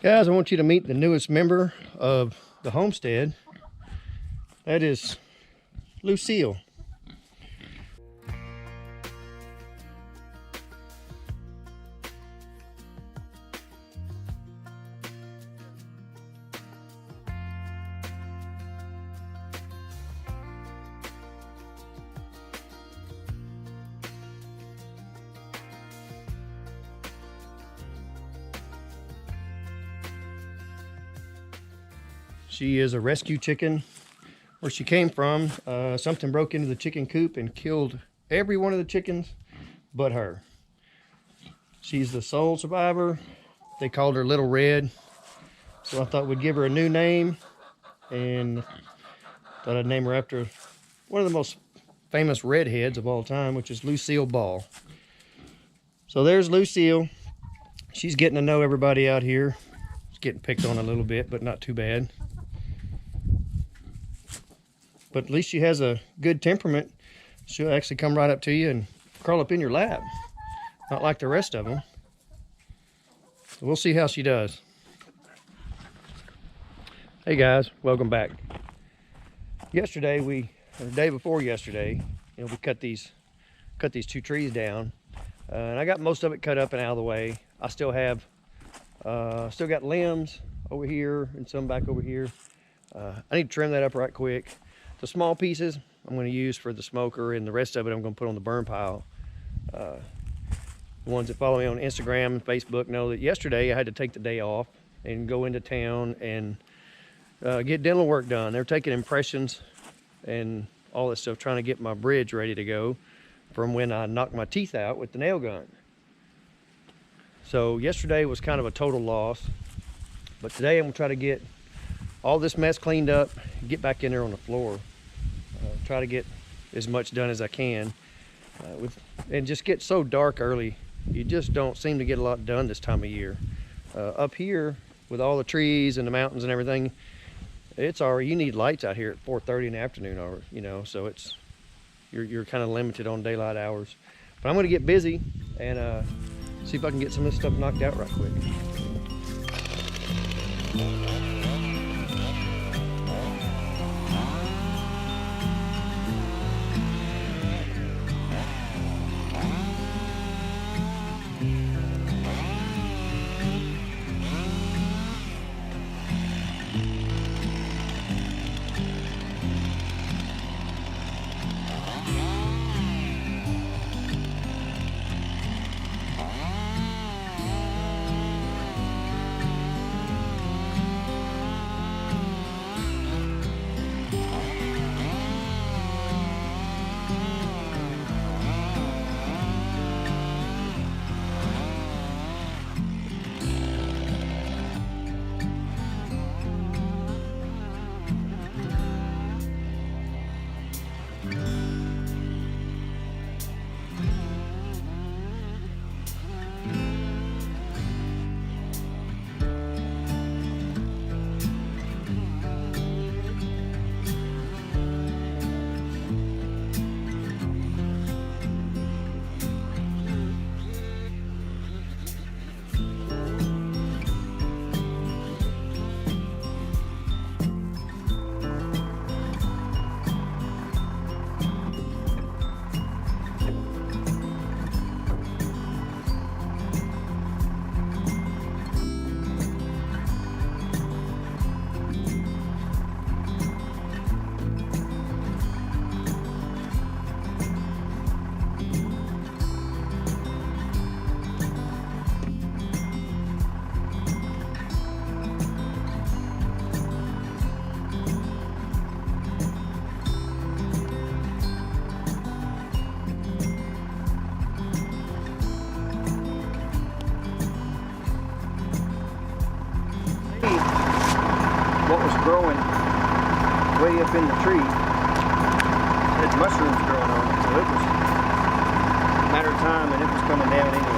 Guys, I want you to meet the newest member of the homestead. That is Lucille. She is a rescue chicken. Where she came from, something broke into the chicken coop and killed every one of the chickens but her. She's the sole survivor. They called her Little Red. So I thought we'd give her a new name, and thought I'd name her after one of the most famous redheads of all time, which is Lucille Ball. So there's Lucille. She's getting to know everybody out here. She's getting picked on a little bit, but not too bad. But at least she has a good temperament. She'll actually come right up to you and crawl up in your lap. Not like the rest of them. So we'll see how she does. Hey guys, welcome back. Yesterday, or the day before yesterday, we cut these 2 trees down. And I got most of it cut up and out of the way. I still have, still got limbs over here and some back over here. I need to trim that up right quick. The small pieces I'm going to use for the smoker, and the rest of it I'm going to put on the burn pile. The ones that follow me on Instagram and Facebook know that yesterday I had to take the day off and go into town and get dental work done. They're taking impressions and all this stuff, trying to get my bridge ready to go from when I knocked my teeth out with the nail gun. So yesterday was kind of a total loss, but today I'm going to try to get all this mess cleaned up, get back in there on the floor, try to get as much done as I can. And just get so dark early, you just don't seem to get a lot done this time of year. Up here with all the trees and the mountains and everything, it's already, you need lights out here at 4:30 in the afternoon, or so it's you're kind of limited on daylight hours. But I'm going to get busy and see if I can get some of this stuff knocked out right quick. What was growing way up in the tree, it had mushrooms growing on it, so it was a matter of time and it was coming down anyway.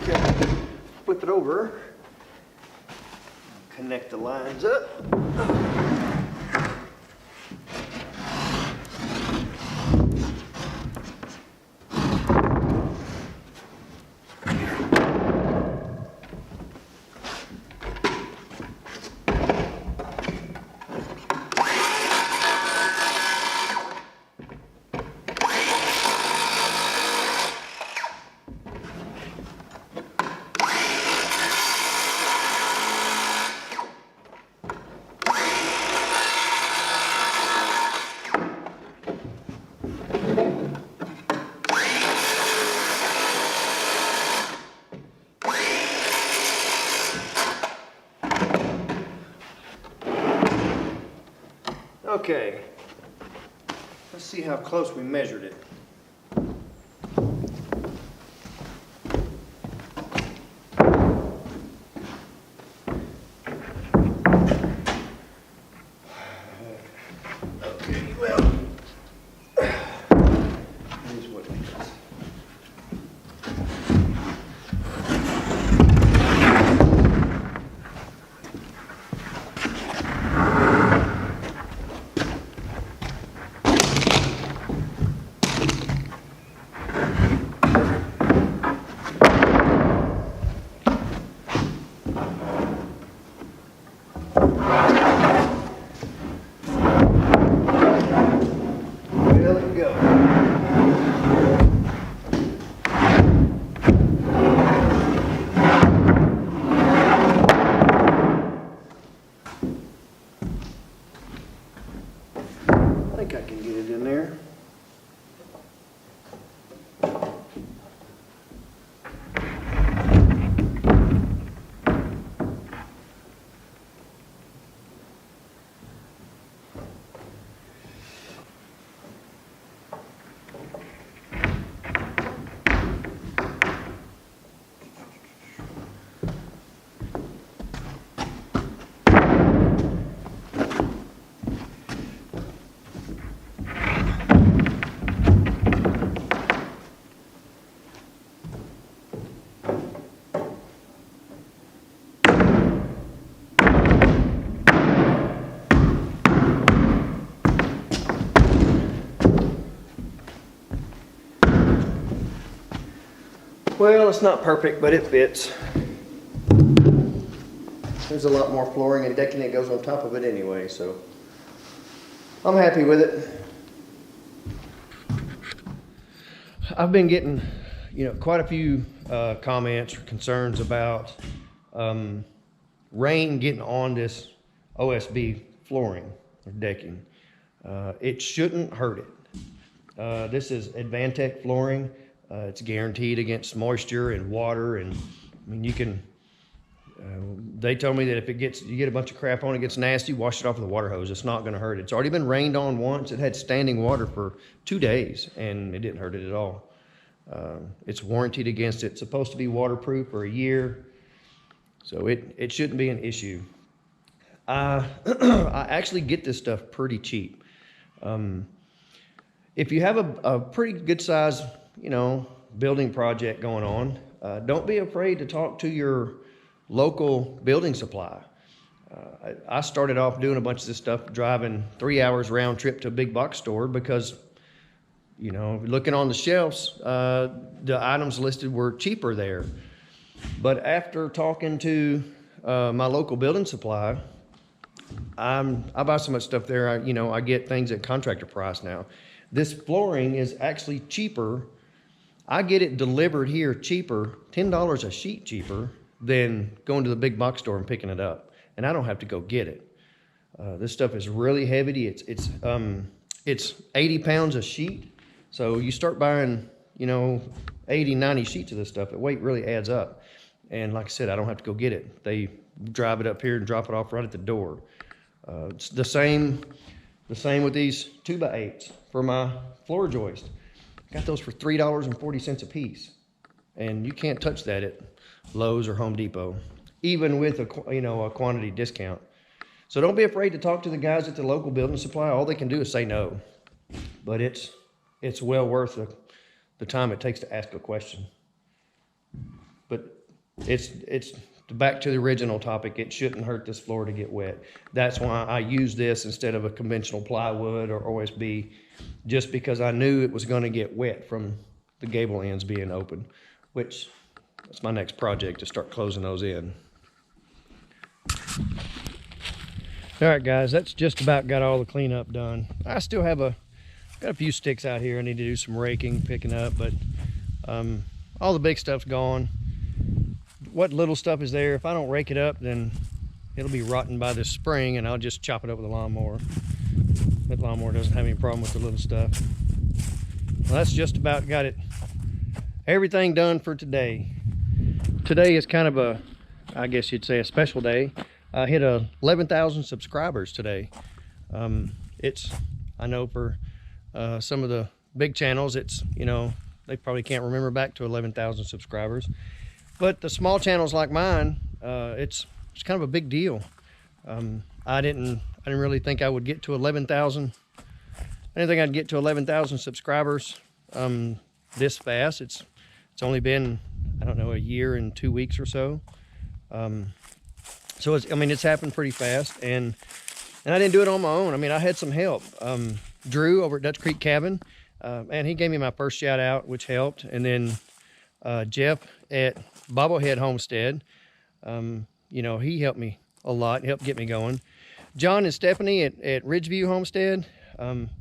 Flip it over, connect the lines up. Okay, let's see how close we measured it. Okay, well, here's what it is. I think I can get it in there. Well, it's not perfect, but it fits. There's a lot more flooring and decking that goes on top of it anyway, so I'm happy with it. I've been getting, quite a few comments or concerns about rain getting on this OSB flooring or decking. It shouldn't hurt it. This is Advantech flooring. It's guaranteed against moisture and water, and I mean, you can. They told me that if you get a bunch of crap on it, gets nasty, wash it off with a water hose. It's not going to hurt it. It's already been rained on once. It had standing water for 2 days, and it didn't hurt it at all. It's warranted against it. It's supposed to be waterproof for a year, so it shouldn't be an issue. I actually get this stuff pretty cheap. If you have a pretty good size, building project going on, don't be afraid to talk to your local building supply. I started off doing a bunch of this stuff, driving 3 hours round trip to a big box store because, looking on the shelves, the items listed were cheaper there. But after talking to my local building supply, I buy so much stuff there, I get things at contractor price now. This flooring is actually cheaper. I get it delivered here cheaper, $10 a sheet cheaper than going to the big box store and picking it up. And I don't have to go get it. This stuff is really heavy. It's 80 pounds a sheet. So you start buying, 80, 90 sheets of this stuff. The weight really adds up. And like I said, I don't have to go get it. They drive it up here and drop it off right at the door. It's the same with these 2x8s for my floor joist. Got those for $3.40 a piece. And you can't touch that at Lowe's or Home Depot, even with a quantity discount. So don't be afraid to talk to the guys at the local building supply. All they can do is say no. But it's well worth the time it takes to ask a question. but it's back to the original topic. It shouldn't hurt this floor to get wet. That's why I use this instead of a conventional plywood or OSB, just because I knew it was going to get wet from the gable ends being open, which that's my next project, to start closing those in. All right, guys, that's just about got all the cleanup done. I still have got a few sticks out here I need to do some raking, picking up, but all the big stuff's gone. What little stuff is there, if I don't rake it up, then it'll be rotten by this spring, and I'll just chop it up with a lawnmower. That lawnmower doesn't have any problem with the little stuff. Well, that's just about got everything done for today. Today is kind of I guess you'd say a special day. I hit 11,000 subscribers today. I know for some of the big channels, it's, you know, they probably can't remember back to 11,000 subscribers. But the small channels like mine, it's kind of a big deal. I didn't really think I would get to 11,000. I didn't think I'd get to 11,000 subscribers this fast. It's only been, I don't know, a year and 2 weeks or so. So it's happened pretty fast, and I didn't do it on my own. I mean, I had some help. Drew over at Dutch Creek Cabin, and he gave me my first shout out, which helped. And then Jeff at Bobblehead Homestead, you know, he helped me a lot, helped get me going. John and Stephanie at Ridgeview Homestead,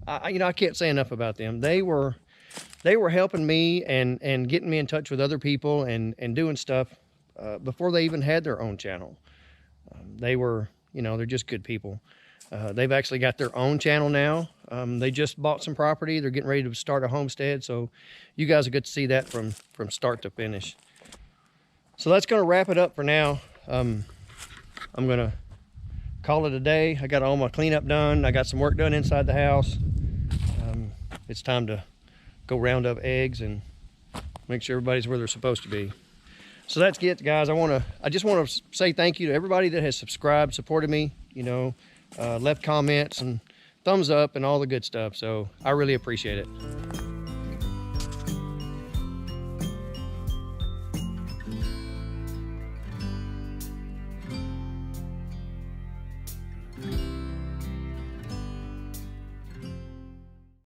I can't say enough about them. They were helping me and getting me in touch with other people and doing stuff before they even had their own channel. They were, you know, they're just good people. They've actually got their own channel now. They just bought some property. They're getting ready to start a homestead. So you guys will get to see that from start to finish. So that's going to wrap it up for now. I'm going to call it a day. I got all my cleanup done. I got some work done inside the house. It's time to go round up eggs and make sure everybody's where they're supposed to be. So that's it, guys. I just want to say thank you to everybody that has subscribed, supported me, you know, left comments and thumbs up and all the good stuff. So I really appreciate it.